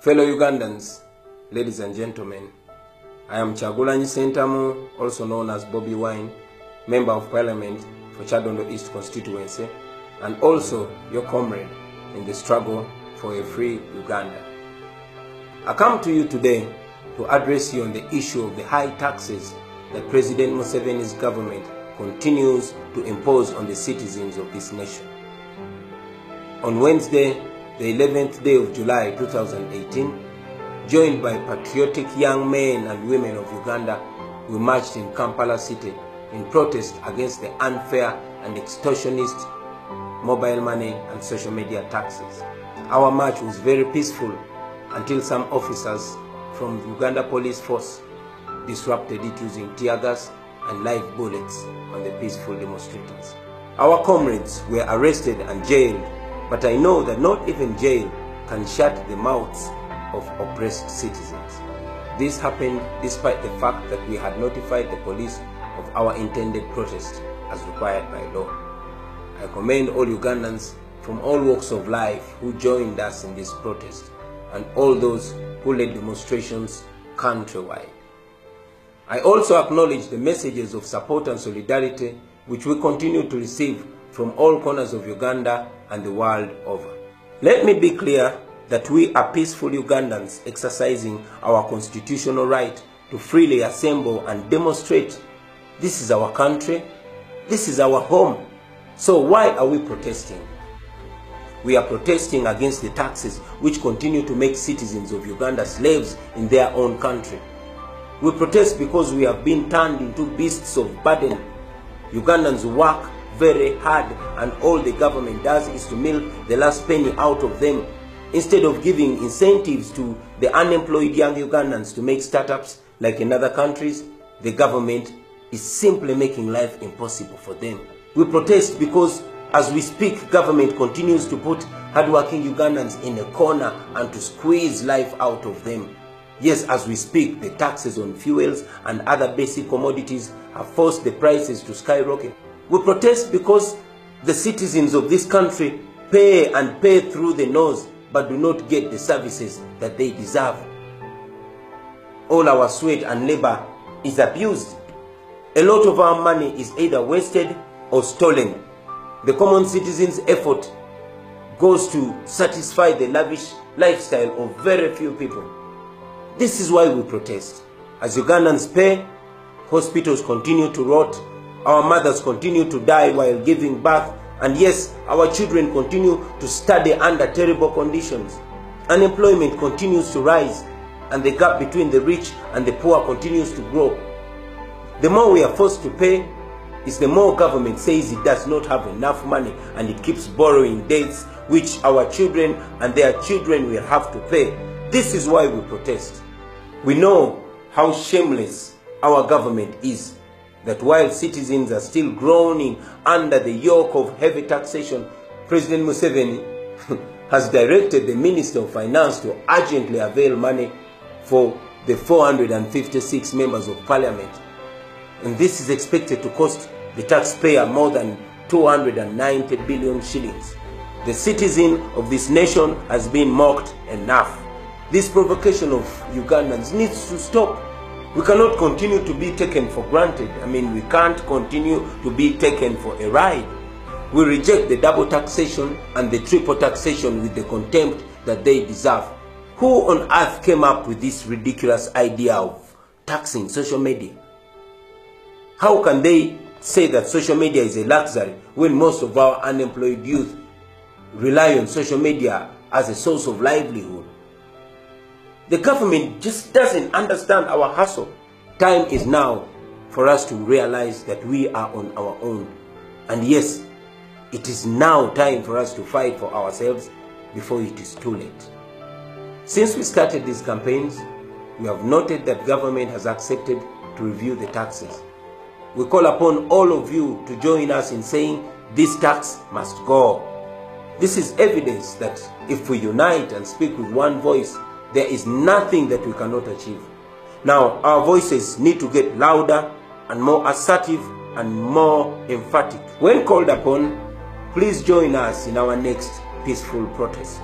Fellow Ugandans, ladies and gentlemen, I am Kyagulanyi Ssentamu, also known as Bobi Wine, Member of Parliament for Kyadondo East Constituency, and also your comrade in the struggle for a free Uganda. I come to you today to address you on the issue of the high taxes that President Museveni's government continues to impose on the citizens of this nation. On Wednesday, the 11th day of July 2018, joined by patriotic young men and women of Uganda, we marched in Kampala city in protest against the unfair and extortionist mobile money and social media taxes. Our march was very peaceful until some officers from the Uganda Police Force disrupted it using tear gas and live bullets on the peaceful demonstrators. Our comrades were arrested and jailed, but I know that not even jail can shut the mouths of oppressed citizens. This happened despite the fact that we had notified the police of our intended protest as required by law. I commend all Ugandans from all walks of life who joined us in this protest and all those who led demonstrations countrywide. I also acknowledge the messages of support and solidarity which we continue to receive from all corners of Uganda and the world over. Let me be clear that we are peaceful Ugandans exercising our constitutional right to freely assemble and demonstrate. This is our country, this is our home. So why are we protesting? We are protesting against the taxes which continue to make citizens of Uganda slaves in their own country. We protest because we have been turned into beasts of burden. Ugandans work very hard and all the government does is to milk the last penny out of them. Instead of giving incentives to the unemployed young Ugandans to make startups like in other countries, the government is simply making life impossible for them. We protest because as we speak, government continues to put hardworking Ugandans in a corner and to squeeze life out of them. Yes, as we speak, the taxes on fuels and other basic commodities have forced the prices to skyrocket. We protest because the citizens of this country pay and pay through the nose but do not get the services that they deserve. All our sweat and labor is abused. A lot of our money is either wasted or stolen. The common citizen's effort goes to satisfy the lavish lifestyle of very few people. This is why we protest. As Ugandans pay, hospitals continue to rot, our mothers continue to die while giving birth, and yes, our children continue to study under terrible conditions. Unemployment continues to rise, and the gap between the rich and the poor continues to grow. The more we are forced to pay, is the more government says it does not have enough money and it keeps borrowing debts which our children and their children will have to pay. This is why we protest. We know how shameless our government is, that while citizens are still groaning under the yoke of heavy taxation, President Museveni has directed the Minister of Finance to urgently avail money for the 456 members of Parliament. And this is expected to cost the taxpayer more than 290 billion shillings. The citizen of this nation has been mocked enough. This provocation of Ugandans needs to stop. We cannot continue to be taken for granted. We can't continue to be taken for a ride. We reject the double taxation and the triple taxation with the contempt that they deserve. Who on earth came up with this ridiculous idea of taxing social media? How can they say that social media is a luxury when most of our unemployed youth rely on social media as a source of livelihood? The government just doesn't understand our hustle. Time is now for us to realize that we are on our own. And yes, it is now time for us to fight for ourselves before it is too late. Since we started these campaigns, we have noted that government has accepted to review the taxes. We call upon all of you to join us in saying this tax must go. This is evidence that if we unite and speak with one voice, there is nothing that we cannot achieve. Now, our voices need to get louder and more assertive and more emphatic. When called upon, please join us in our next peaceful protest.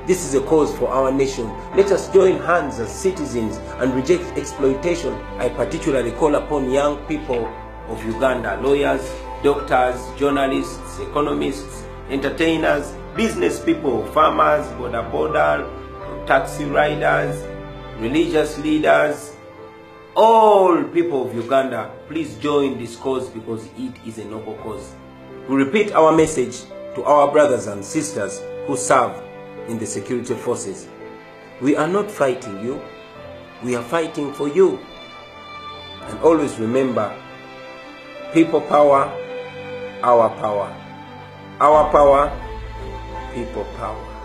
This is a cause for our nation. Let us join hands as citizens and reject exploitation. I particularly call upon young people of Uganda, lawyers, doctors, journalists, economists, entertainers, business people, farmers, border, taxi riders, religious leaders, all people of Uganda, please join this cause because it is a noble cause. We repeat our message to our brothers and sisters who serve in the security forces. We are not fighting you, we are fighting for you. And always remember, people power, our power. Our power, people power.